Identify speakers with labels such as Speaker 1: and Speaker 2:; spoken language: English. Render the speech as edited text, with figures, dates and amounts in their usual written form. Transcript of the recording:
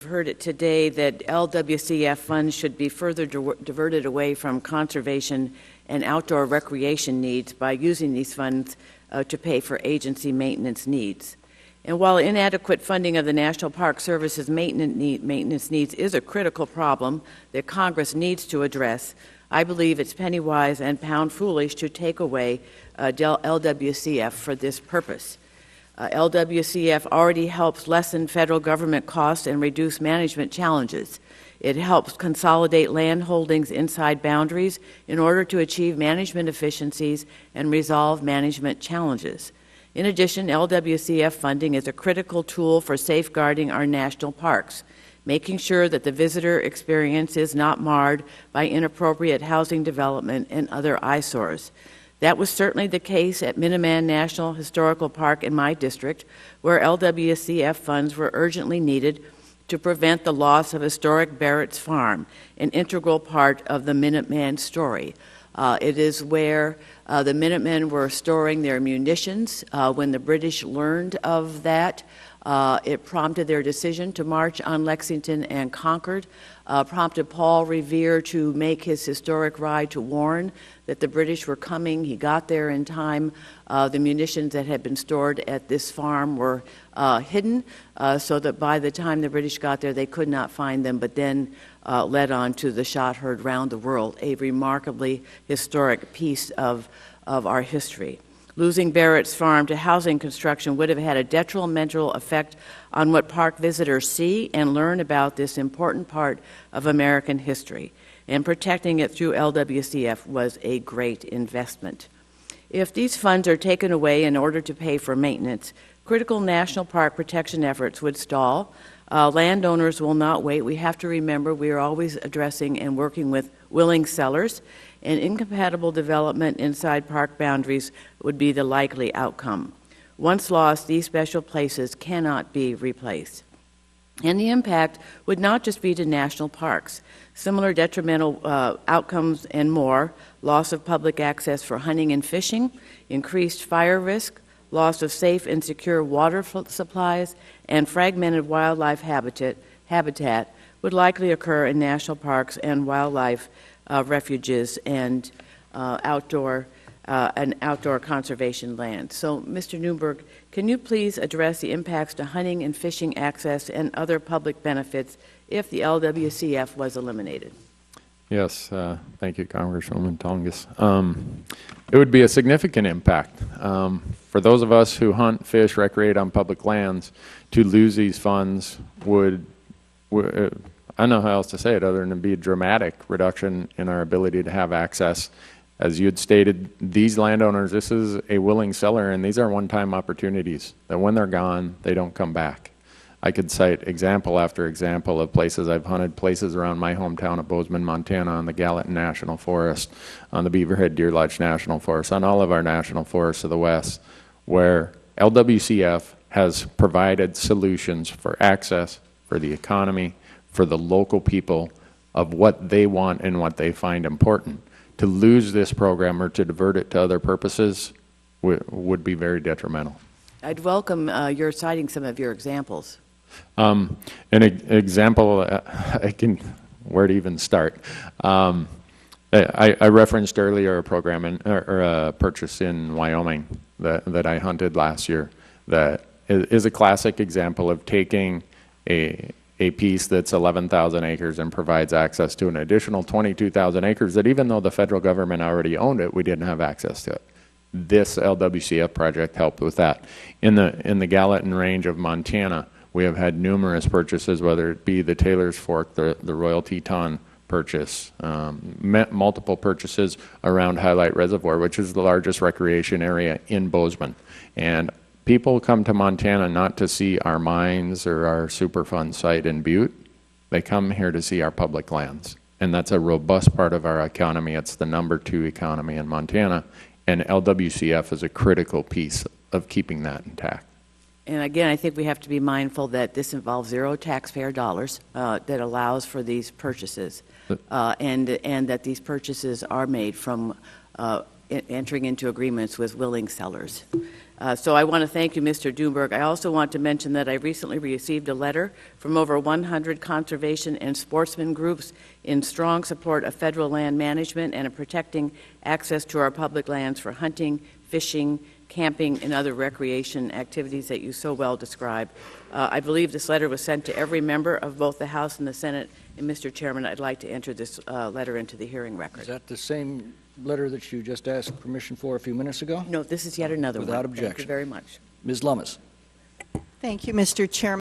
Speaker 1: heard it today, that LWCF funds should be further diverted away from conservation and outdoor recreation needs by using these funds to pay for agency maintenance needs. And while inadequate funding of the National Park Service's maintenance needs is a critical problem that Congress needs to address, I believe it's penny wise and pound foolish to take away LWCF for this purpose. LWCF already helps lessen federal government costs and reduce management challenges. It helps consolidate land holdings inside boundaries in order to achieve management efficiencies and resolve management challenges. In addition, LWCF funding is a critical tool for safeguarding our national parks, making sure that the visitor experience is not marred by inappropriate housing development and other eyesores. That was certainly the case at Minuteman National Historical Park in my district, where LWCF funds were urgently needed to prevent the loss of historic Barrett's Farm, an integral part of the Minuteman story. It is where the Minutemen were storing their munitions. When the British learned of that, it prompted their decision to march on Lexington and Concord, prompted Paul Revere to make his historic ride to warn that the British were coming. He got there in time. The munitions that had been stored at this farm were hidden, so that by the time the British got there, they could not find them, but then led on to the shot heard round the world, a remarkably historic piece of our history. Losing Barrett's Farm to housing construction would have had a detrimental effect on what park visitors see and learn about this important part of American history, and protecting it through LWCF was a great investment. If these funds are taken away in order to pay for maintenance, critical national park protection efforts would stall. Landowners will not wait. We have to remember we are always addressing and working with willing sellers, and incompatible development inside park boundaries would be the likely outcome. Once lost, these special places cannot be replaced. And the impact would not just be to national parks. Similar detrimental outcomes and more: loss of public access for hunting and fishing, increased fire risk, loss of safe and secure water supplies, and fragmented wildlife habitat would likely occur in national parks and wildlife refuges and outdoor conservation land. So, Mr. Newberg, can you please address the impacts to hunting and fishing access and other public benefits if the LWCF was eliminated?
Speaker 2: Yes, thank you, Congresswoman Tsongas. It would be a significant impact. For those of us who hunt, fish, recreate on public lands, to lose these funds would I don't know how else to say it other than to be a dramatic reduction in our ability to have access. As you had stated, these landowners, this is a willing seller, and these are one-time opportunities that when they're gone, they don't come back. I could cite example after example of places I've hunted, places around my hometown of Bozeman, Montana, on the Gallatin National Forest, on the Beaverhead Deer Lodge National Forest, on all of our national forests of the West, where LWCF has provided solutions for access, for the economy, for the local people, of what they want and what they find important. To lose this program or to divert it to other purposes would be very detrimental. I'd welcome your citing some of your examples. An example, where to even start? I referenced earlier a program or a purchase in Wyoming that I hunted last year that is a classic example of taking a piece that's 11,000 acres and provides access to an additional 22,000 acres that even though the federal government already owned it, we didn't have access to it. This LWCF project helped with that. In the Gallatin Range of Montana, we have had numerous purchases, whether it be the Taylor's Fork, the Royal Teton purchase, multiple purchases around Highlight Reservoir, which is the largest recreation area in Bozeman. And people come to Montana not to see our mines or our Superfund site in Butte. They come here to see our public lands. And that's a robust part of our economy. It's the #2 economy in Montana. And LWCF is a critical piece of keeping that intact. And again, I think we have to be mindful that this involves zero taxpayer dollars that allows for these purchases, and that these purchases are made from
Speaker 1: entering into agreements with willing sellers. So I want to thank you, Mr. Doomberg. I also want to mention that I recently received a letter from over 100 conservation and sportsman groups in strong support of federal land management and of protecting access to our public lands for hunting, fishing, camping, and other recreation activities that you so well describe. I believe this letter was sent to every member of both the House and the Senate. And, Mr. Chairman, I'd like to enter this letter into the hearing record.
Speaker 3: Is that the same letter that you just asked permission for a few minutes ago?
Speaker 1: No, this is yet another one.
Speaker 3: Without objection.
Speaker 1: Thank you very much.
Speaker 3: Ms. Lummis.
Speaker 4: Thank you, Mr. Chairman.